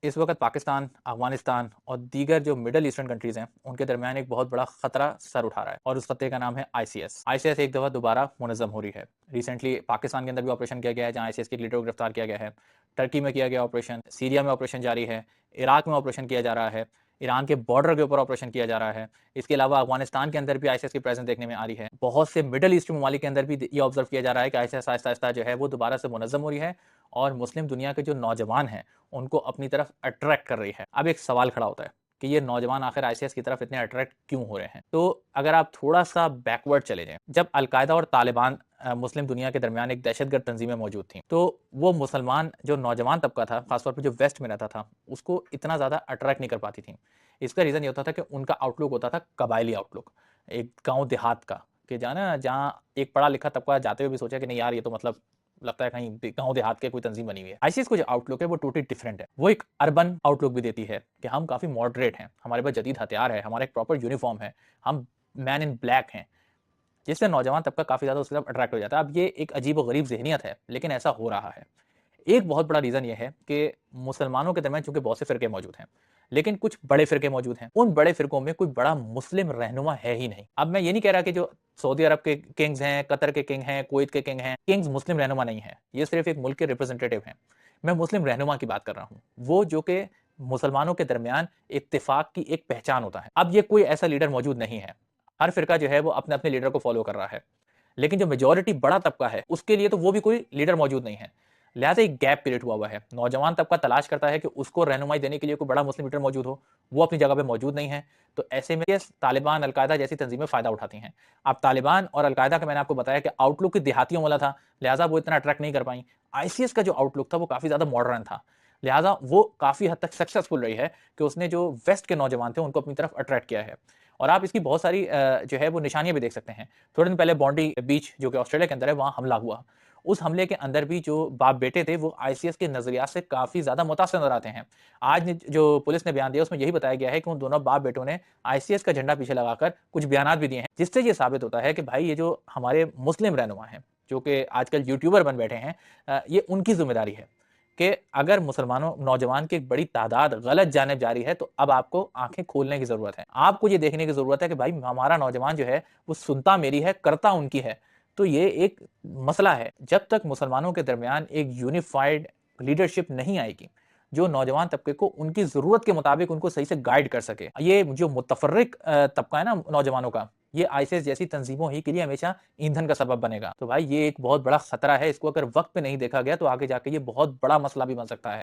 इस वक़्त पाकिस्तान, अफ़गानिस्तान और दीगर जो मिडल ईस्टर्न कंट्रीज़ हैं, उनके दरमियान एक बहुत बड़ा खतरा सर उठा रहा है और उस खतरे का नाम है आईसीस। आईसीस एक दफ़ा दोबारा मुनज़्ज़म हो रही है। रिसेंटली पाकिस्तान के अंदर भी ऑपरेशन किया गया है, जहाँ आईसीस के एक लीडर को गिरफ्तार किया गया है। टर्की में किया गया ऑपरेशन, सीरिया में ऑपरेशन जारी है, इराक में ऑपरेशन किया जा रहा है, ईरान के बॉर्डर के ऊपर ऑपरेशन किया जा रहा है। इसके अलावा अफ़गानिस्तान के अंदर भी आईसीस की प्रेज़ेंस देखने में आ रही है। बहुत से मिडल ईस्ट ममालिक के अंदर भी ये ऑब्ज़र्व किया जा रहा है कि आईसीस आहिस्ता-आहिस्ता जो है वो दोबारा से मुनज़्ज़म हो रही है और मुस्लिम दुनिया के जो नौजवान हैं, उनको अपनी तरफ अट्रैक्ट कर रही है। अब एक सवाल खड़ा होता है कि ये नौजवान आखिर आईसीस की तरफ इतने अट्रैक्ट क्यों हो रहे हैं? तो अगर आप थोड़ा-सा बैकवर्ड चले जाएँ, जब अल-कायदा और तालिबान मुस्लिम दुनिया के दरमियान एक दहशतगर्द तंज़ीमें मौजूद थीं, तो वो मुसलमान जो नौजवान तबका था, ख़ास तौर पे जो वेस्ट में रहता था, उसको इतना ज़्यादा अट्रैक्ट नहीं कर पाती थीं। इसका रीज़न ये होता था कि उनका आउटलुक होता था कबायली आउटलुक, एक गाँव देहात का, कि जहाँ एक पढ़ा-लिखा तबका जाते हुए भी सोचा कि नहीं यार, ये तो मतलब लगता है कहीं गाँव देहात के कोई तंज़ीम बनी हुई है। आईसीस का जो आउटलुक है वो टोटली डिफरेंट है। वो एक अर्बन आउटलुक भी देती है कि हम काफ़ी मॉडरेट हैं, हमारे पास जदीद हथियार है, हमारा एक प्रॉपर यूनिफ़ॉर्म है, हम मैन इन ब्लैक हैं, जिससे नौजवान तबका काफ़ी ज़्यादा उसकी तरफ अट्रैक्ट हो जाता है। अब ये एक अजीब-ओ-गरीब ज़हनियत है, लेकिन ऐसा हो रहा है। एक बहुत बड़ा रीज़न ये है कि मुसलमानों के दरमियान चूँकि बहुत से फ़िरके मौजूद हैं, लेकिन कुछ बड़े फ़िरके मौजूद हैं। उन बड़े फ़िरकों में कोई बड़ा मुस्लिम रहनुमा है ही नहीं। अब मैं ये नहीं कह रहा कि जो सऊदी अरब के किंग्स हैं, कतर के किंग हैं, कुवैत के किंग हैं, किंग्स मुस्लिम रहनुमा नहीं हैं। ये सिर्फ़ एक मुल्क के रिप्रेजेंटेटिव हैं। मैं मुस्लिम रहनुमा की बात कर रहा हूँ। वो जो कि मुसलमानों के दरमियान इत्तेफ़ाक की एक पहचान होता है। अब ये कोई ऐसा लीडर मौजूद नहीं है। हर फ़िरका जो है वो अपने-अपने लीडर को फ़ॉलो कर रहा है। लेकिन जो मेजॉरिटी बड़ा तबका है, उसके लिए तो वो भी कोई लीडर मौजूद नहीं है। लिहाज़ा एक गैप क्रिएट हुआ है। नौजवान तबका तलाश करता है कि उसको रहनुमाई देने के लिए कोई बड़ा मुस्लिम लीडर मौजूद हो, वो अपनी जगह पे मौजूद नहीं है। तो ऐसे में तालिबान, अल-कायदा जैसी तंज़ीमें फ़ायदा उठाती हैं। अब तालिबान और अल-कायदा का मैंने आपको बताया कि आउटलुक देहातियों वाला था, लिहाज़ा वो इतना अट्रैक्ट नहीं कर पाईं। आईसीस का जो आउटलुक था वो काफ़ी ज़्यादा मॉडर्न था। लिहाज़ा वो काफ़ी हद तक सक्सेसफुल रही है कि उसने जो वेस्ट के नौजवान थे उनको अपनी तरफ अट्रैक्ट किया है। और आप इसकी बहुत सारी जो है वो निशानियाँ भी देख सकते हैं। थोड़े दिन पहले बॉन्डी बीच जो कि ऑस्ट्रेलिया के अंदर है, वहाँ हमला हुआ। उस हमले के अंदर भी जो बाप-बेटे थे वो आईसीस के नज़रिया से काफ़ी ज़्यादा मुतासिर नज़र आते हैं। आज जो पुलिस ने बयान दिया उसमें यही बताया गया है कि उन दोनों बाप-बेटों ने आईसीस का झंडा पीछे लगाकर कुछ बयानात भी दिए हैं, जिससे ये साबित होता है कि भाई ये जो हमारे मुस्लिम रहनुमा हैं, जो कि आजकल यूट्यूबर बन बैठे हैं, ये उनकी ज़िम्मेदारी है कि अगर मुसलमानों नौजवान की एक बड़ी तादाद गलत जानिब जा रही है, तो अब आपको आँखें खोलने की ज़रूरत है। आपको ये देखने की ज़रूरत है कि भाई हमारा नौजवान जो है, वो सुनता मेरी है, करता उनकी है। तो ये एक मसला है। जब तक मुसलमानों के दरमियान एक यूनिफाइड लीडरशिप नहीं आएगी, जो नौजवान तबके को उनकी ज़रूरत के मुताबिक उनको सही से गाइड कर सके। ये जो मुतफ़र्रिक़ तबका है ना नौजवानों का, ये आईसिस जैसी तंज़ीमों ही के लिए हमेशा ईंधन का सबब बनेगा। तो भाई ये एक बहुत बड़ा खतरा है, इसको अगर वक़्त पे नहीं देखा गया तो आगे जाके ये बहुत बड़ा मसला भी बन सकता है।